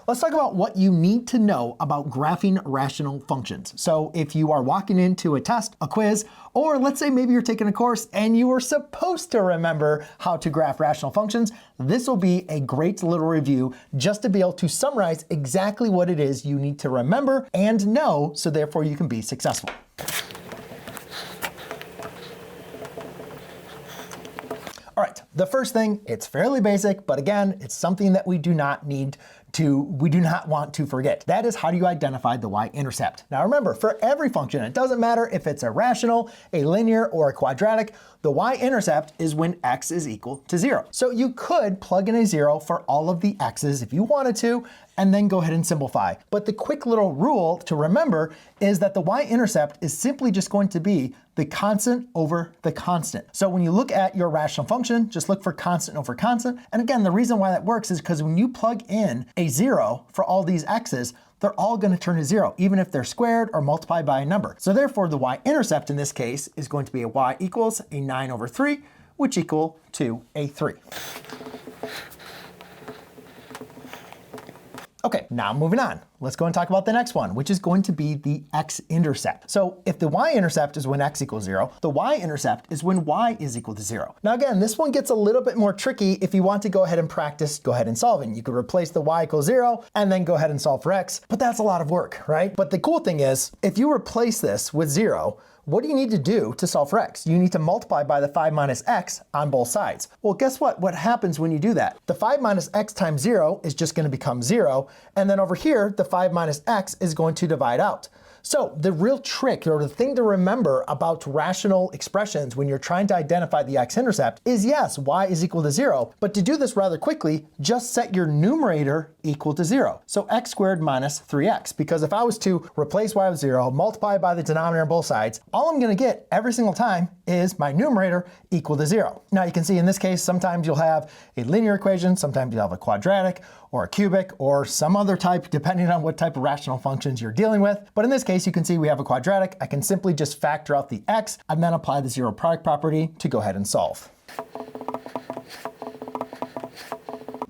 let's talk about what you need to know about graphing rational functions. So if you are walking into a test, a quiz, or let's say maybe you're taking a course and you were supposed to remember how to graph rational functions, this will be a great little review just to be able to summarize exactly what it is you need to remember and know, so therefore you can be successful. All right, the first thing, it's fairly basic, but again, it's something that we do not want to forget. That is, how do you identify the y-intercept? Now remember, for every function, it doesn't matter if it's a rational, a linear, or a quadratic, the y-intercept is when x is equal to 0. So you could plug in a 0 for all of the x's if you wanted to, and then go ahead and simplify. But the quick little rule to remember is that the y-intercept is simply just going to be the constant over the constant. So when you look at your rational function, just look for constant over constant. And again, the reason why that works is because when you plug in a 0 for all these x's, they're all going to turn to 0, even if they're squared or multiplied by a number. So therefore, the y-intercept in this case is going to be a y equals a 9 over 3, which equal to a 3. Okay, now moving on. Let's go and talk about the next one, which is going to be the x-intercept. So if the y-intercept is when x equals 0, the y-intercept is when y is equal to 0. Now again, this one gets a little bit more tricky if you want to go ahead and practice, go ahead and solving. You could replace the y equals 0 and then go ahead and solve for x, but that's a lot of work, right? But the cool thing is, if you replace this with 0, what do you need to do to solve for x? You need to multiply by the 5 minus x on both sides. Well, guess what? What happens when you do that? The 5 minus x times 0 is just going to become 0. And then over here, the 5 minus x is going to divide out. So the real trick, or the thing to remember about rational expressions when you're trying to identify the x-intercept is, yes, y is equal to 0. But to do this rather quickly, just set your numerator equal to 0. So x squared minus 3x. Because if I was to replace y with 0, multiply by the denominator on both sides, all I'm going to get every single time is my numerator equal to 0. Now you can see in this case, sometimes you'll have a linear equation, sometimes you'll have a quadratic, or a cubic, or some other type, depending on what type of rational functions you're dealing with. But in this case, you can see we have a quadratic. I can simply just factor out the x and then apply the zero product property to go ahead and solve.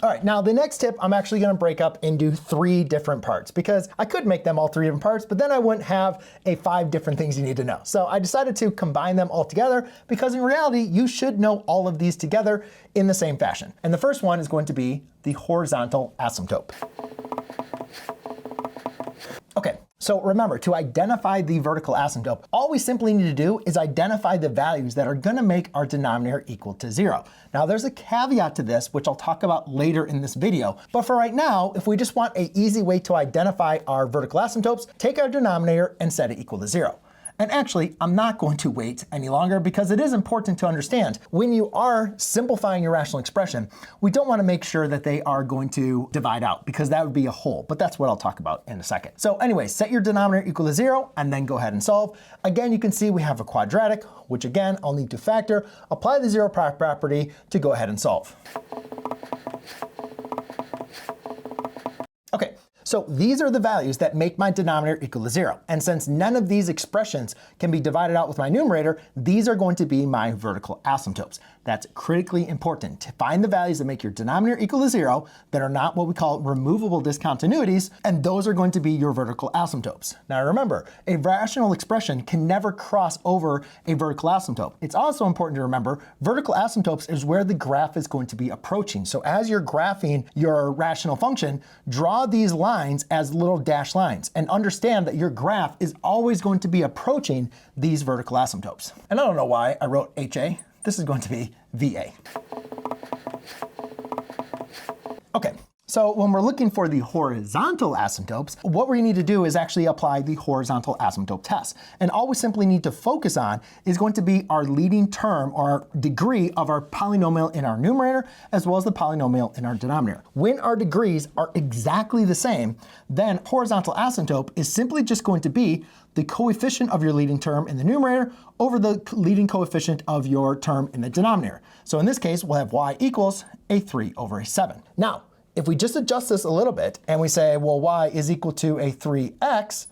All right, now the next tip I'm actually going to break up into 3 different parts, because I could make them all 3 different parts, but then I wouldn't have a 5 different things you need to know. So I decided to combine them all together, because in reality, you should know all of these together in the same fashion. And the first one is going to be the horizontal asymptote. Okay. So remember, to identify the vertical asymptote, all we simply need to do is identify the values that are going to make our denominator equal to 0. Now there's a caveat to this, which I'll talk about later in this video. But for right now, if we just want an easy way to identify our vertical asymptotes, take our denominator and set it equal to 0. And actually, I'm not going to wait any longer, because it is important to understand when you are simplifying your rational expression, we don't want to make sure that they are going to divide out, because that would be a whole. But that's what I'll talk about in a second. So anyway, set your denominator equal to 0 and then go ahead and solve. Again, you can see we have a quadratic, which again, I'll need to factor, apply the zero product property to go ahead and solve. Okay. So these are the values that make my denominator equal to 0. And since none of these expressions can be divided out with my numerator, these are going to be my vertical asymptotes. That's critically important, to find the values that make your denominator equal to 0 that are not what we call removable discontinuities, and those are going to be your vertical asymptotes. Now remember, a rational expression can never cross over a vertical asymptote. It's also important to remember vertical asymptotes is where the graph is going to be approaching. So as you're graphing your rational function, draw these lines as little dashed lines and understand that your graph is always going to be approaching these vertical asymptotes. And I don't know why I wrote HA. This is going to be VA. Okay. So when we're looking for the horizontal asymptotes, what we need to do is actually apply the horizontal asymptote test. And all we simply need to focus on is going to be our leading term, or degree of our polynomial in our numerator, as well as the polynomial in our denominator. When our degrees are exactly the same, then horizontal asymptote is simply just going to be the coefficient of your leading term in the numerator over the leading coefficient of your term in the denominator. So in this case, we'll have y equals a 3 over a 7. Now, if we just adjust this a little bit and we say, well, y is equal to a 3x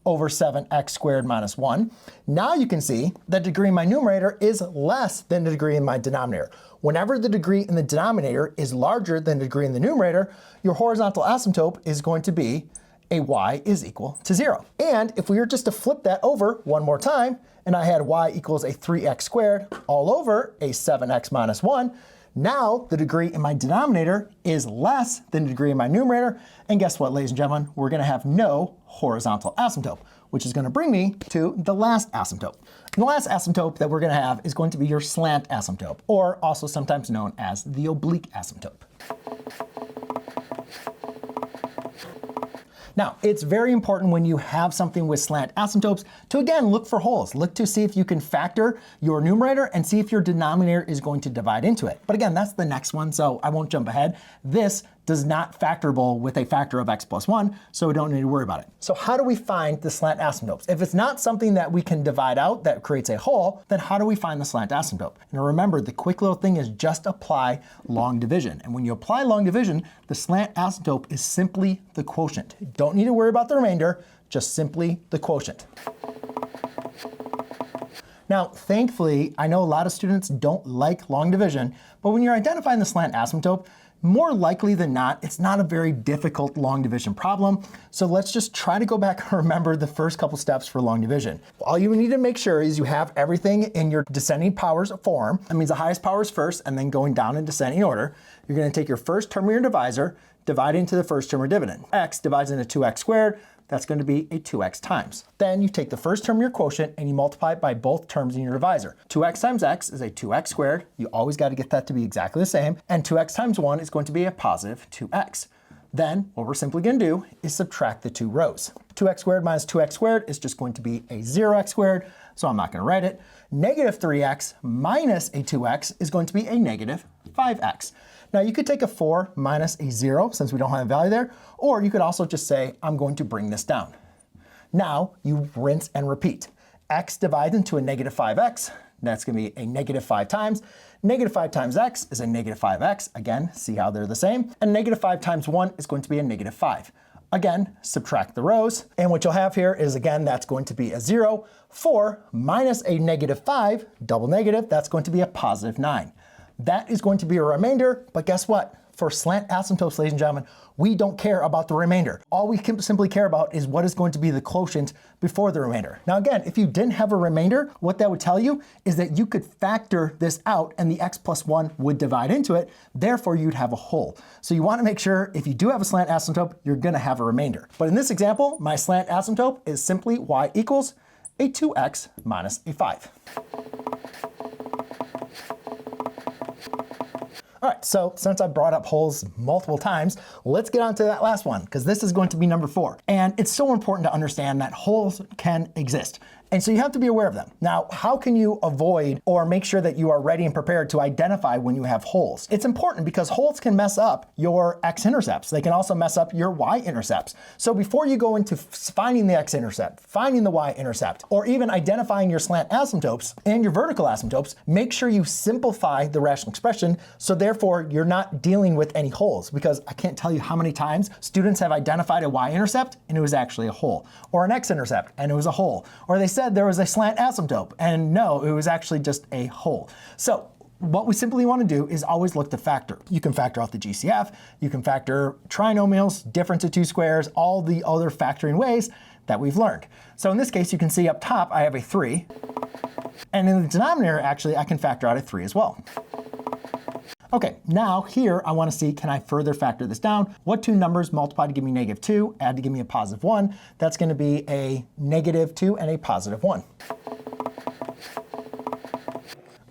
over 7x squared minus 1, now you can see the degree in my numerator is less than the degree in my denominator, Whenever the degree in the denominator is larger than the degree in the numerator, your horizontal asymptote is going to be a y is equal to 0. And if we were just to flip that over one more time, and I had y equals a 3x squared all over a 7x minus 1, now the degree in my denominator is less than the degree in my numerator. And guess what, ladies and gentlemen? We're going to have no horizontal asymptote, which is going to bring me to the last asymptote. And the last asymptote that we're going to have is going to be your slant asymptote, or also sometimes known as the oblique asymptote. Now, it's very important when you have something with slant asymptotes to, again, look for holes. Look to see if you can factor your numerator and see if your denominator is going to divide into it. But again, that's the next one, so I won't jump ahead. This does not factorable with a factor of x plus 1, so we don't need to worry about it. So how do we find the slant asymptotes? If it's not something that we can divide out that creates a hole, then how do we find the slant asymptote? And remember, the quick little thing is just apply long division. And when you apply long division, the slant asymptote is simply the quotient. You don't need to worry about the remainder, just simply the quotient. Now, thankfully, I know a lot of students don't like long division, but when you're identifying the slant asymptote, more likely than not, it's not a very difficult long division problem. So let's just try to go back and remember the first couple steps for long division. All you need to make sure is you have everything in your descending powers form. That means the highest power is first, and then going down in descending order. You're going to take your first term of your divisor, divide into the first term of dividend. X divides into 2x squared. That's going to be a 2x times. Then you take the first term of your quotient and you multiply it by both terms in your divisor. 2x times x is a 2x squared. You always got to get that to be exactly the same. And 2x times 1 is going to be a positive 2x. Then what we're simply going to do is subtract the two rows. 2x squared minus 2x squared is just going to be a 0x squared, so I'm not going to write it. Negative 3x minus a 2x is going to be a negative 5x. Now you could take a 4 minus a 0 since we don't have a value there, or you could also just say, I'm going to bring this down. Now you rinse and repeat. X divides into a negative 5x. That's going to be a negative 5 times. Negative 5 times x is a negative 5x. Again, see how they're the same. And negative 5 times 1 is going to be a negative 5. Again, subtract the rows. And what you'll have here is, again, that's going to be a 0. 4 minus a negative 5, double negative, that's going to be a positive 9. That is going to be a remainder, but guess what? For slant asymptotes, ladies and gentlemen, we don't care about the remainder. All we can simply care about is what is going to be the quotient before the remainder. Now again, if you didn't have a remainder, what that would tell you is that you could factor this out and the x plus 1 would divide into it, therefore you'd have a hole. So you want to make sure if you do have a slant asymptote, you're going to have a remainder. But in this example, my slant asymptote is simply y equals a 2x minus a 5. All right, so since I brought up holes multiple times, let's get on to that last one, because this is going to be number 4. And it's so important to understand that holes can exist. And so you have to be aware of them. Now, how can you avoid or make sure that you are ready and prepared to identify when you have holes? It's important because holes can mess up your x-intercepts. They can also mess up your y-intercepts. So before you go into finding the x-intercept, finding the y-intercept, or even identifying your slant asymptotes and your vertical asymptotes, make sure you simplify the rational expression so therefore you're not dealing with any holes, because I can't tell you how many times students have identified a y-intercept and it was actually a hole, or an x-intercept and it was a hole, or they said there was a slant asymptote, and no, it was actually just a hole. So what we simply want to do is always look to factor. You can factor out the GCF, you can factor trinomials, difference of two squares, all the other factoring ways that we've learned. So in this case, you can see up top, I have a 3. And in the denominator, actually, I can factor out a 3 as well. Okay, now here I want to see, can I further factor this down? What two numbers multiply to give me negative 2, add to give me a positive 1? That's going to be a negative 2 and a positive 1.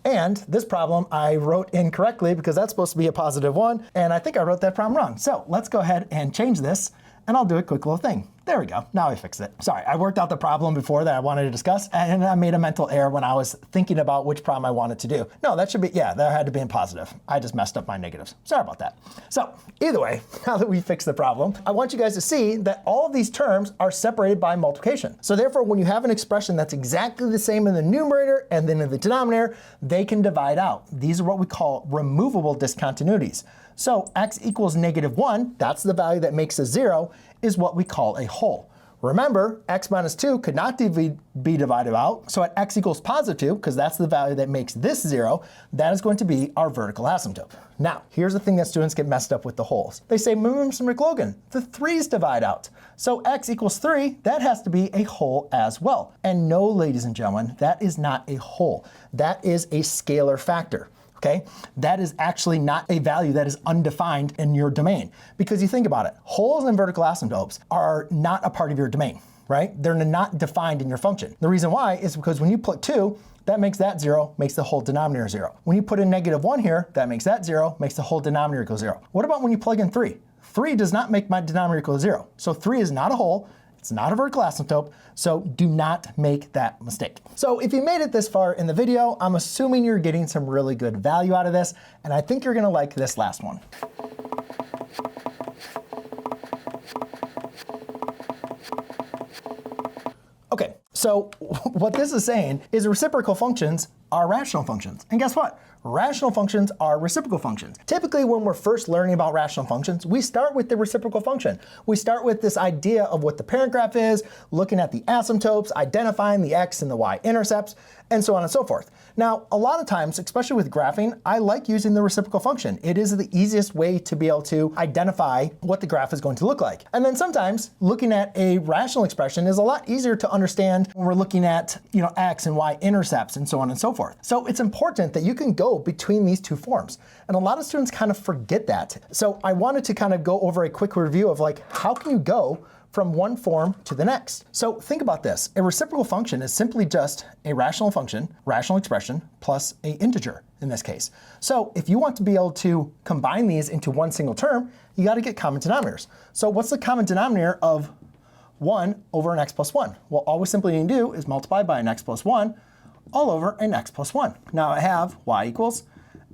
And this problem I wrote incorrectly because that's supposed to be a positive 1, and I think I wrote that problem wrong. So let's go ahead and change this, and I'll do a quick little thing. There we go. Now I fixed it. Sorry, I worked out the problem before that I wanted to discuss, and I made a mental error when I was thinking about which problem I wanted to do. No, that should be, yeah, that had to be in positive. I just messed up my negatives. Sorry about that. So either way, now that we fixed the problem, I want you guys to see that all of these terms are separated by multiplication. So therefore, when you have an expression that's exactly the same in the numerator and then in the denominator, they can divide out. These are what we call removable discontinuities. So x equals negative 1, that's the value that makes a 0, is what we call a hole. Remember, x minus 2 could not be divided out. So at x equals positive 2, because that's the value that makes this 0, that is going to be our vertical asymptote. Now, here's the thing that students get messed up with the wholes. They say, Mr. McLogan, the 3's divide out. So x equals 3, that has to be a whole as well. And no, ladies and gentlemen, that is not a whole. That is a scalar factor. Okay, that is actually not a value that is undefined in your domain. Because you think about it, wholes and vertical asymptotes are not a part of your domain, right? They're not defined in your function. The reason why is because when you put 2, that makes that 0, makes the whole denominator 0. When you put in -1 here, that makes that 0, makes the whole denominator go 0. What about when you plug in 3? 3 does not make my denominator go 0. So 3 is not a whole. It's not a vertical asymptote, so do not make that mistake. So if you made it this far in the video, I'm assuming you're getting some really good value out of this, and I think you're gonna like this last one. Okay, so what this is saying is reciprocal functions are rational functions. And guess what? Rational functions are reciprocal functions. Typically, when we're first learning about rational functions, we start with the reciprocal function. We start with this idea of what the parent graph is, looking at the asymptotes, identifying the x and the y-intercepts, and so on and so forth. Now, a lot of times, especially with graphing, I like using the reciprocal function. It is the easiest way to be able to identify what the graph is going to look like. And then sometimes, looking at a rational expression is a lot easier to understand when we're looking at, x and y-intercepts and so on and so forth. So it's important that you can go between these two forms. And a lot of students kind of forget that. So I wanted to kind of go over a quick review of how can you go from one form to the next. So think about this. A reciprocal function is simply just a rational function, rational expression, plus an integer in this case. So if you want to be able to combine these into one single term, you got to get common denominators. So what's the common denominator of 1 over an x plus 1? Well, all we simply need to do is multiply by an x plus 1 all over an x plus 1. Now I have y equals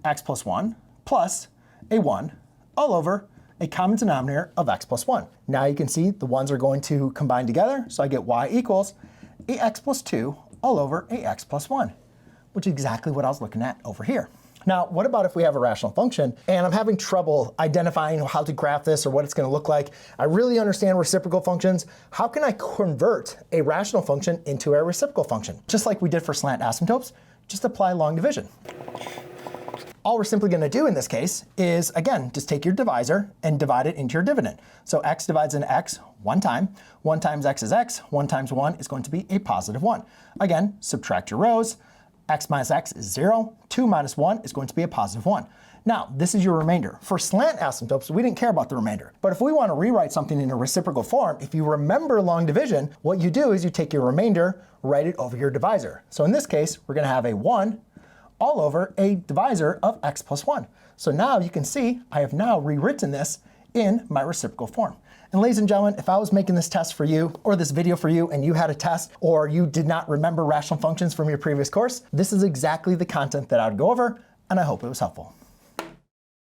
x plus 1 plus a 1 all over a common denominator of x plus 1. Now you can see the ones are going to combine together, so I get y equals a x plus 2 all over a x plus 1, which is exactly what I was looking at over here. Now, what about if we have a rational function and I'm having trouble identifying how to graph this or what it's going to look like? I really understand reciprocal functions. How can I convert a rational function into a reciprocal function? Just like we did for slant asymptotes, just apply long division. All we're simply going to do in this case is, again, just take your divisor and divide it into your dividend. So x divides into x one time. 1 times x is x. 1 times 1 is going to be a positive 1. Again, subtract your rows. X minus x is 0. 2 minus 1 is going to be a positive 1. Now, this is your remainder. For slant asymptotes, we didn't care about the remainder. But if we want to rewrite something in a reciprocal form, if you remember long division, what you do is you take your remainder, write it over your divisor. So in this case, we're going to have a 1 all over a divisor of x plus 1. So now you can see I have now rewritten this in my reciprocal form. And ladies and gentlemen, if I was making this test for you or this video for you and you had a test or you did not remember rational functions from your previous course, this is exactly the content that I would go over, and I hope it was helpful.